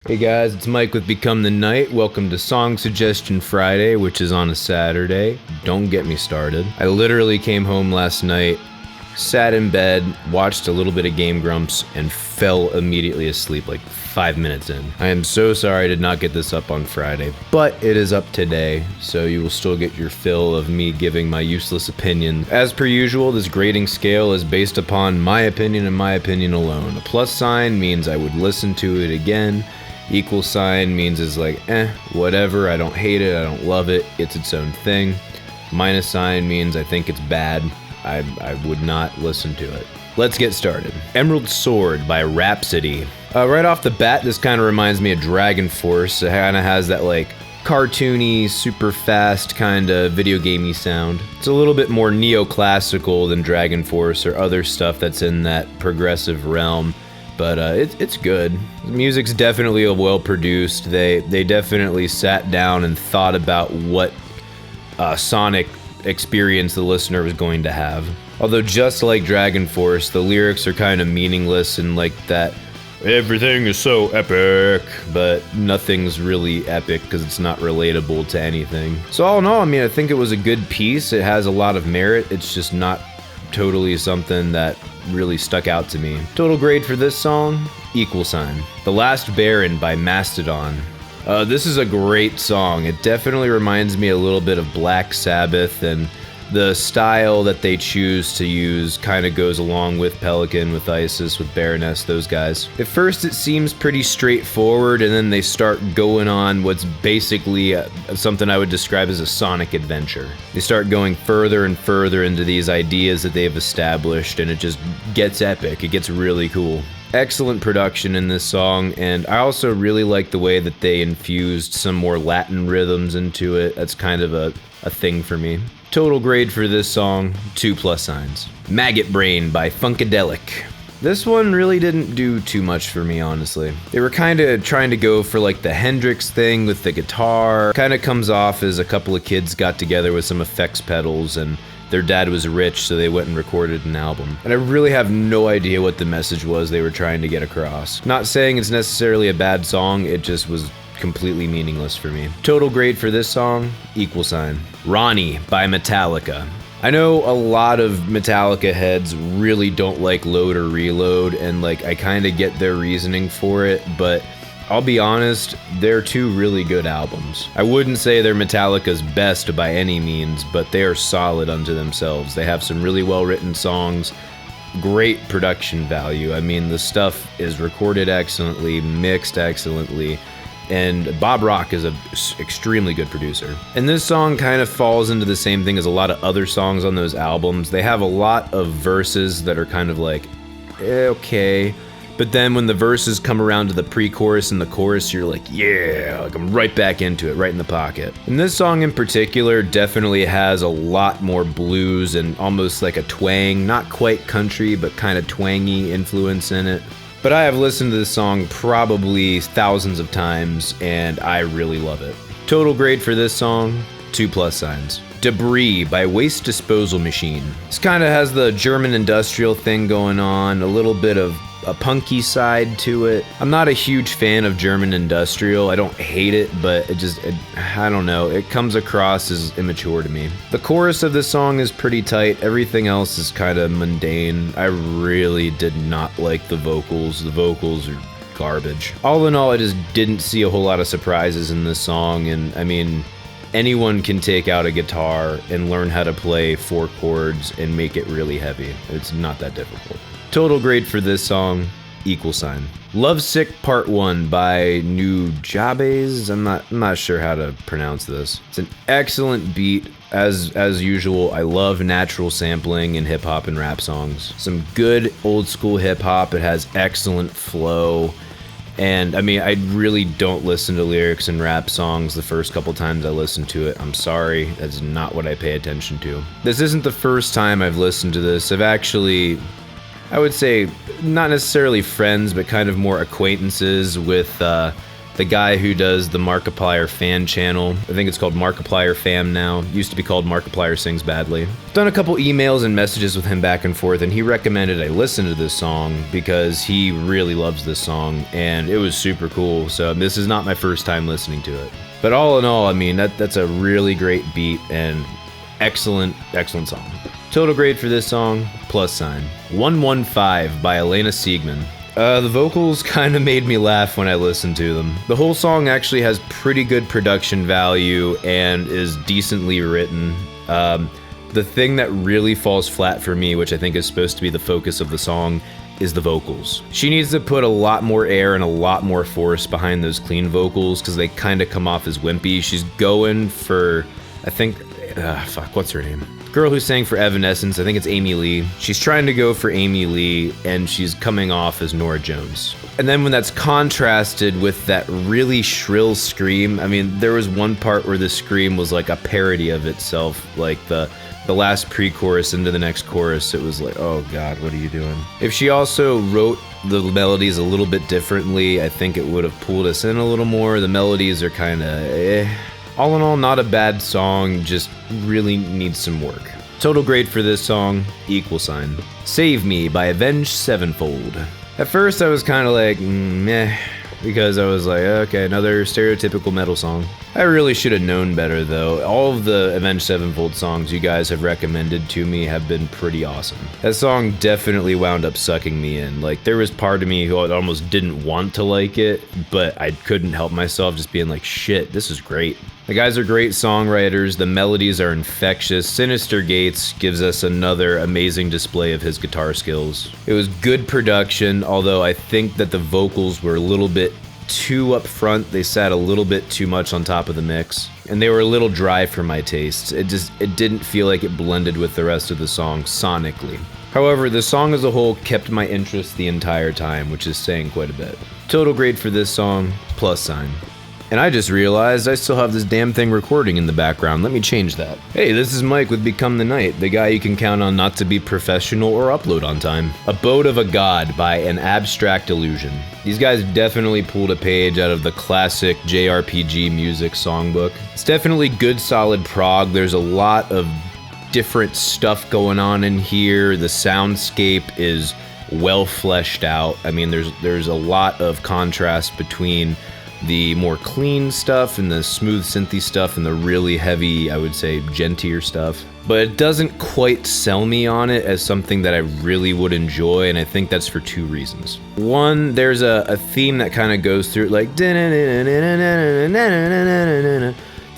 Hey guys, it's Mike with Become the Night. Welcome to Song Suggestion Friday, which is on a Saturday. Don't get me started. I literally came home last night, sat in bed, watched a little bit of Game Grumps, and fell immediately asleep like 5 minutes in. I am so sorry I did not get this up on Friday, but it is up today, so you will still get your fill of me giving my useless opinion. As per usual, this grading scale is based upon my opinion and my opinion alone. A plus sign means I would listen to it again. Equal sign means it's like, whatever, I don't hate it, I don't love it, it's its own thing. Minus sign means I think it's bad, I would not listen to it. Let's get started. Emerald Sword by Rhapsody. Right off the bat, this kind of reminds me of Dragon Force. It kind of has that like cartoony, super fast kind of video gamey sound. It's a little bit more neoclassical than Dragon Force or other stuff that's in that progressive realm. But it's good. The music's definitely well produced. They definitely sat down and thought about what sonic experience the listener was going to have. Although just like Dragon Force, the lyrics are kind of meaningless and like that everything is so epic, but nothing's really epic because it's not relatable to anything. So all in all, I mean, I think it was a good piece. It has a lot of merit. It's just not totally something that really stuck out to me. Total grade for this song, equal sign. The Last Baron by Mastodon. This is a great song. It definitely reminds me a little bit of Black Sabbath, and the style that they choose to use kind of goes along with Pelican, with Isis, with Baroness, those guys. At first it seems pretty straightforward, and then they start going on what's basically something I would describe as a sonic adventure. They start going further and further into these ideas that they've established, and it just gets epic. It gets really cool. Excellent production in this song, and I also really like the way that they infused some more Latin rhythms into it. That's kind of a thing for me. Total grade for this song, 2 plus signs. Maggot Brain by Funkadelic. This one really didn't do too much for me, honestly. They were kind of trying to go for like the Hendrix thing with the guitar. Kind of comes off as a couple of kids got together with some effects pedals and their dad was rich, so they went and recorded an album. And I really have no idea what the message was they were trying to get across. Not saying it's necessarily a bad song, it just was completely meaningless for me. Total grade for this song, equal sign. Ronnie by Metallica. I know a lot of Metallica heads really don't like Load or Reload, and like I kind of get their reasoning for it, but I'll be honest, they're two really good albums. I wouldn't say they're Metallica's best by any means, but they are solid unto themselves. They have some really well-written songs, great production value. I mean, the stuff is recorded excellently, mixed excellently, and Bob Rock is an extremely good producer. And this song kind of falls into the same thing as a lot of other songs on those albums. They have a lot of verses that are kind of like, okay. But then when the verses come around to the pre-chorus and the chorus, you're like, yeah, like I'm right back into it, right in the pocket. And this song in particular definitely has a lot more blues and almost like a twang, not quite country, but kind of twangy influence in it. But I have listened to this song probably thousands of times, and I really love it. Total grade for this song, 2 plus signs. Debris by Waste Disposal Machine. This kind of has the German industrial thing going on, a little bit of a punky side to it. I'm not a huge fan of German industrial. I don't hate it, but I don't know. It comes across as immature to me. The chorus of this song is pretty tight. Everything else is kind of mundane. I really did not like the vocals. The vocals are garbage. All in all, I just didn't see a whole lot of surprises in this song, and I mean, anyone can take out a guitar and learn how to play 4 chords and make it really heavy. It's not that difficult. Total grade for this song, equal sign. Luv Sic Part 1 by Nujabes. I'm not sure how to pronounce this. It's an excellent beat. As usual, I love natural sampling in hip hop and rap songs. Some good old school hip hop. It has excellent flow. And I mean, I really don't listen to lyrics in rap songs the first couple times I listen to it. I'm sorry, that's not what I pay attention to. This isn't the first time I've listened to this. I've actually, I would say, not necessarily friends, but kind of more acquaintances with the guy who does the Markiplier fan channel. I think it's called Markiplier Fam now. Used to be called Markiplier Sings Badly. Done a couple emails and messages with him back and forth, and he recommended I listen to this song because he really loves this song, and it was super cool. So this is not my first time listening to it. But all in all, I mean, that's a really great beat and excellent song. Total grade for this song, +. 115 by Elena Siegman. The vocals kind of made me laugh when I listened to them. The whole song actually has pretty good production value and is decently written. The thing that really falls flat for me, which I think is supposed to be the focus of the song, is the vocals. She needs to put a lot more air and a lot more force behind those clean vocals because they kind of come off as wimpy. She's going for, I think, what's her name? Girl who sang for Evanescence, I think it's Amy Lee. She's trying to go for Amy Lee, and she's coming off as Norah Jones. And then when that's contrasted with that really shrill scream, I mean, there was one part where the scream was like a parody of itself, like the last pre-chorus into the next chorus, it was like, oh God, what are you doing? If she also wrote the melodies a little bit differently, I think it would have pulled us in a little more. The melodies are kind of All in all, not a bad song, just really needs some work. Total grade for this song, =. Save Me by Avenged Sevenfold. At first I was kind of like, meh, because I was like, okay, another stereotypical metal song. I really should have known better though. All of the Avenged Sevenfold songs you guys have recommended to me have been pretty awesome. That song definitely wound up sucking me in. Like, there was part of me who almost didn't want to like it, but I couldn't help myself just being like, shit, this is great. The guys are great songwriters, the melodies are infectious. Sinister Gates gives us another amazing display of his guitar skills. It was good production, although I think that the vocals were a little bit too up front. They sat a little bit too much on top of the mix, and they were a little dry for my tastes. It didn't feel like it blended with the rest of the song sonically. However, the song as a whole kept my interest the entire time, which is saying quite a bit. Total grade for this song, +. And I just realized I still have this damn thing recording in the background. Let me change that. Hey, this is Mike with Become the Night, the guy you can count on not to be professional or upload on time. Abode of a God by An Abstract Illusion. These guys definitely pulled a page out of the classic JRPG music songbook. It's definitely good, solid prog. There's a lot of different stuff going on in here. The soundscape is well fleshed out. I mean, there's a lot of contrast between the more clean stuff and the smooth synthy stuff and the really heavy, I would say, gentier stuff. But it doesn't quite sell me on it as something that I really would enjoy, and I think that's for two reasons. One, there's a theme that kind of goes through, like, they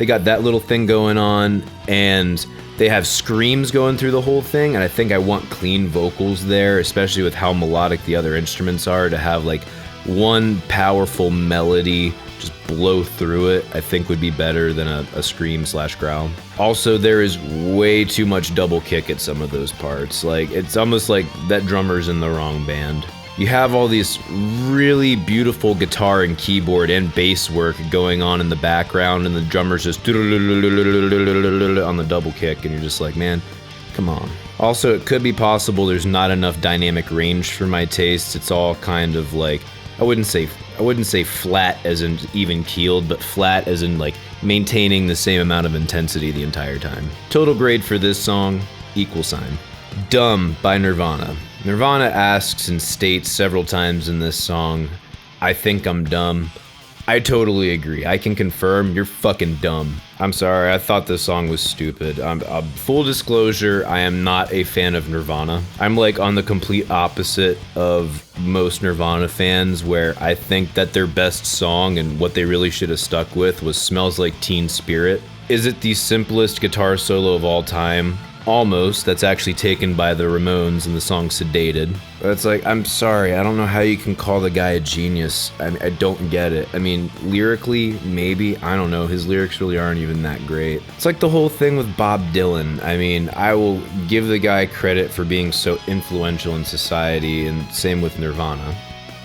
got that little thing going on, and they have screams going through the whole thing, and I think I want clean vocals there, especially with how melodic the other instruments are, to have like one powerful melody just blow through it, I think would be better than a scream/growl. Also, there is way too much double kick at some of those parts. Like, it's almost like that drummer's in the wrong band. You have all these really beautiful guitar and keyboard and bass work going on in the background, and the drummer's just on the double kick, and you're just like, man, come on. Also, it could be possible there's not enough dynamic range for my taste. It's all kind of like, I wouldn't say flat as in even keeled, but flat as in like maintaining the same amount of intensity the entire time. Total grade for this song, =. Dumb by Nirvana. Nirvana asks and states several times in this song, I think I'm dumb. I totally agree. I can confirm you're fucking dumb. I'm sorry, I thought this song was stupid. Full disclosure, I am not a fan of Nirvana. I'm like on the complete opposite of most Nirvana fans, where I think that their best song and what they really should have stuck with was Smells Like Teen Spirit. Is it the simplest guitar solo of all time? Almost. That's actually taken by the Ramones in the song Sedated. But it's like, I'm sorry, I don't know how you can call the guy a genius. I don't get it. I mean, lyrically, maybe, I don't know, his lyrics really aren't even that great. It's like the whole thing with Bob Dylan. I mean, I will give the guy credit for being so influential in society, and same with Nirvana.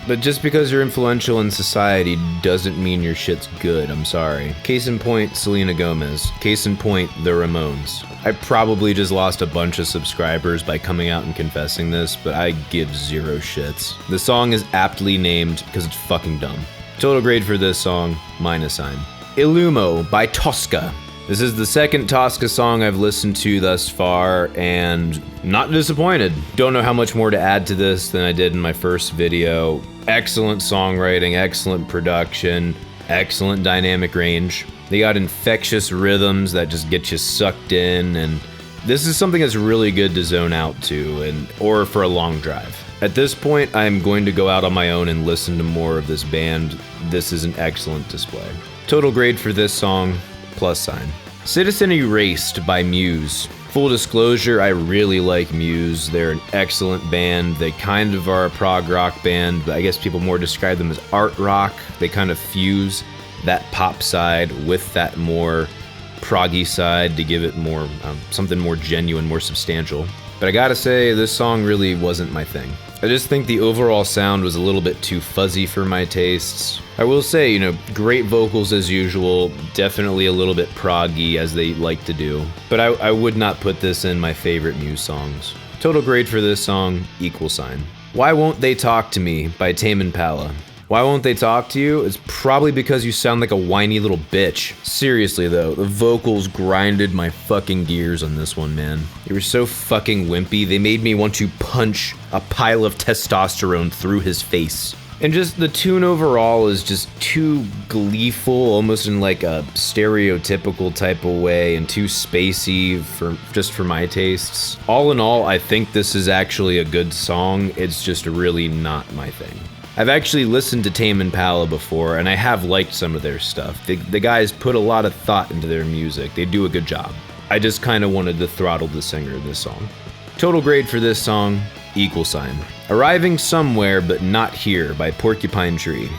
But just because you're influential in society doesn't mean your shit's good, I'm sorry. Case in point, Selena Gomez. Case in point, the Ramones. I probably just lost a bunch of subscribers by coming out and confessing this, but I give zero shits. The song is aptly named because it's fucking dumb. Total grade for this song, -sign. Illumo by Toska. This is the second Toska song I've listened to thus far, and not disappointed. Don't know how much more to add to this than I did in my first video. Excellent songwriting, excellent production, excellent dynamic range. They got infectious rhythms that just get you sucked in, and this is something that's really good to zone out to, or for a long drive. At this point, I'm going to go out on my own and listen to more of this band. This is an excellent display. Total grade for this song, +sign. Citizen Erased by Muse. Full disclosure, I really like Muse. They're an excellent band. They kind of are a prog rock band, but I guess people more describe them as art rock. They kind of fuse that pop side with that more proggy side to give it more, something more genuine, more substantial. But I gotta say, this song really wasn't my thing. I just think the overall sound was a little bit too fuzzy for my tastes. I will say, great vocals as usual, definitely a little bit proggy as they like to do, but I would not put this in my favorite Muse songs. Total grade for this song, =. Why Won't They Talk to Me by Tame Impala. Why won't they talk to you? It's probably because you sound like a whiny little bitch. Seriously though, the vocals grinded my fucking gears on this one, man. They were so fucking wimpy, they made me want to punch a pile of testosterone through his face. And just the tune overall is just too gleeful, almost in like a stereotypical type of way, and too spacey for my tastes. All in all, I think this is actually a good song. It's just really not my thing. I've actually listened to Tame Impala before, and I have liked some of their stuff. The guys put a lot of thought into their music. They do a good job. I just kind of wanted to throttle the singer of this song. Total grade for this song, =. Arriving Somewhere But Not Here by Porcupine Tree.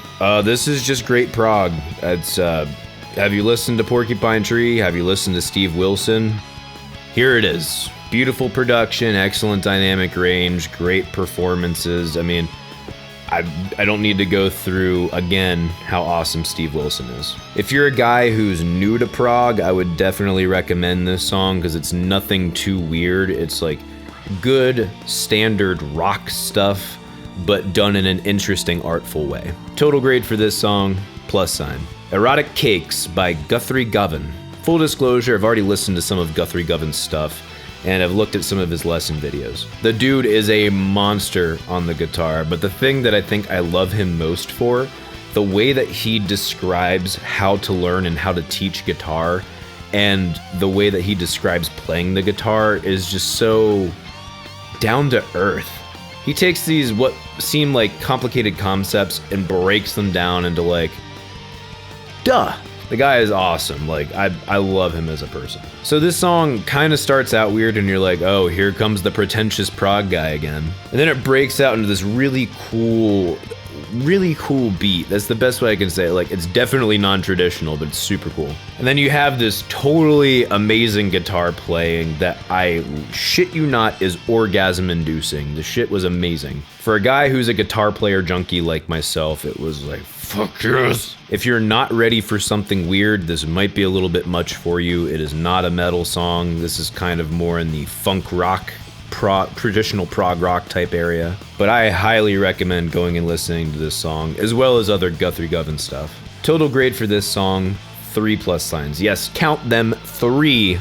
This is just great prog. It's, have you listened to Porcupine Tree? Have you listened to Steve Wilson? Here it is. Beautiful production, excellent dynamic range, great performances. I mean, I don't need to go through again how awesome Steve Wilson is. If you're a guy who's new to prog, I would definitely recommend this song because it's nothing too weird. It's like good standard rock stuff, but done in an interesting, artful way. Total grade for this song, +. Erotic Cakes by Guthrie Govan. Full disclosure, I've already listened to some of Guthrie Govan's stuff, and I've looked at some of his lesson videos. The dude is a monster on the guitar, but the thing that I think I love him most for, the way that he describes how to learn and how to teach guitar, and the way that he describes playing the guitar is just so down to earth. He takes these what seem like complicated concepts and breaks them down into like, duh. The guy is awesome. Like, I love him as a person. So this song kind of starts out weird and you're like, oh, here comes the pretentious prog guy again. And then it breaks out into this really cool beat. That's the best way I can say it. Like, it's definitely non-traditional, but it's super cool. And then you have this totally amazing guitar playing that I shit you not is orgasm inducing. The shit was amazing. For a guy who's a guitar player junkie like myself, it was like, fuck yes. If you're not ready for something weird, this might be a little bit much for you. It is not a metal song. This is kind of more in the funk rock, traditional prog rock type area. But I highly recommend going and listening to this song, as well as other Guthrie Govan stuff. Total grade for this song, 3+. Yes, count them, 3+.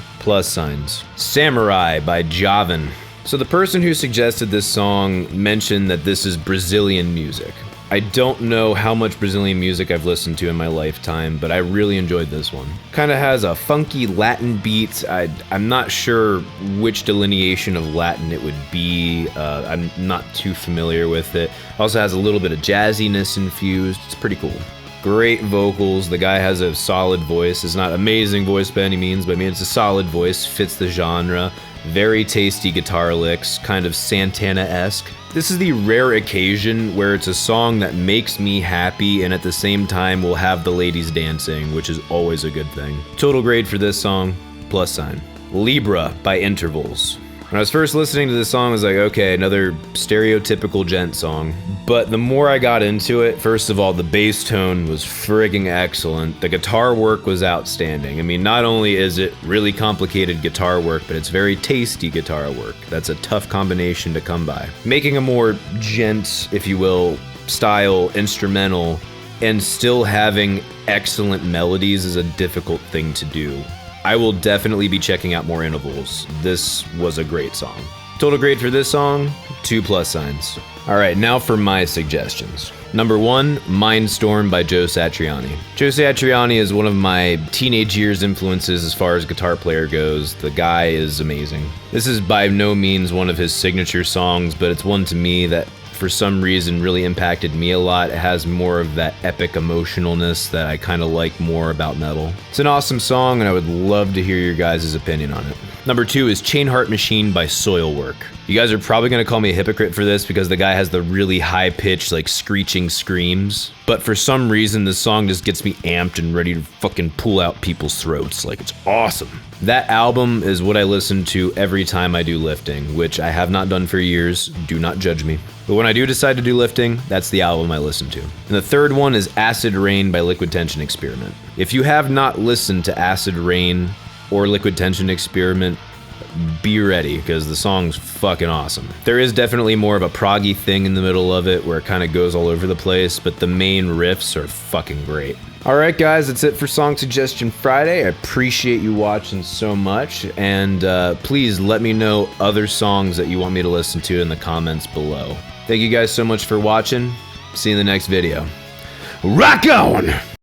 Samurai by Djavan. So the person who suggested this song mentioned that this is Brazilian music. I don't know how much Brazilian music I've listened to in my lifetime, but I really enjoyed this one. Kind of has a funky Latin beat. I'm not sure which delineation of Latin it would be. I'm not too familiar with it. Also has a little bit of jazziness infused. It's pretty cool. Great vocals. The guy has a solid voice. It's not amazing voice by any means, but I mean, it's a solid voice. Fits the genre. Very tasty guitar licks, kind of Santana-esque. This is the rare occasion where it's a song that makes me happy and at the same time will have the ladies dancing, which is always a good thing. Total grade for this song, +. Libra by Intervals. When I was first listening to this song, I was like, okay, another stereotypical gent song. But the more I got into it, first of all, the bass tone was friggin' excellent. The guitar work was outstanding. I mean, not only is it really complicated guitar work, but it's very tasty guitar work. That's a tough combination to come by. Making a more gent, if you will, style instrumental and still having excellent melodies is a difficult thing to do. I will definitely be checking out more intervals. This was a great song. Total grade for this song, 2+ signs. All right, now for my suggestions. Number 1, Mindstorm by Joe Satriani. Joe Satriani is one of my teenage years influences as far as guitar player goes. The guy is amazing. This is by no means one of his signature songs, but it's one to me that for some reason really impacted me a lot. It has more of that epic emotionalness that I kind of like more about metal. It's an awesome song, and I would love to hear your guys' opinion on it. Number 2 is Chainheart Machine by Soilwork. You guys are probably gonna call me a hypocrite for this because the guy has the really high-pitched, like, screeching screams. But for some reason, this song just gets me amped and ready to fucking pull out people's throats. Like, it's awesome. That album is what I listen to every time I do lifting, which I have not done for years. Do not judge me. But when I do decide to do lifting, that's the album I listen to. And the third one is Acid Rain by Liquid Tension Experiment. If you have not listened to Acid Rain or Liquid Tension Experiment, be ready, because the song's fucking awesome. There is definitely more of a proggy thing in the middle of it where it kind of goes all over the place, but the main riffs are fucking great. Alright guys, that's it for Song Suggestion Friday. I appreciate you watching so much, and please let me know other songs that you want me to listen to in the comments below. Thank you guys so much for watching. See you in the next video. Rock on!